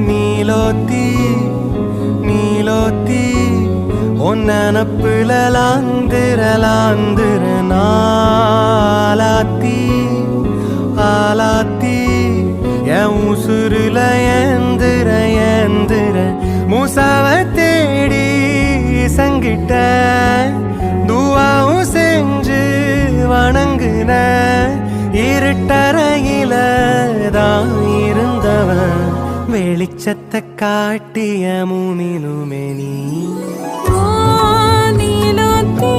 நீலோத்தி நீலோத்தி ஒன்னப்புல லாந்திர நாலாத்தி ஆலாத்தி என் உசுருல ஏந்திர மூசாவ தேடி சங்கிட்ட துவாவும் செஞ்சு வணங்குன இருட்டறையில தான் இருந்தவன் வெளிச்சத்தை காட்டிய மூமினுமே நீ நீலோத்தி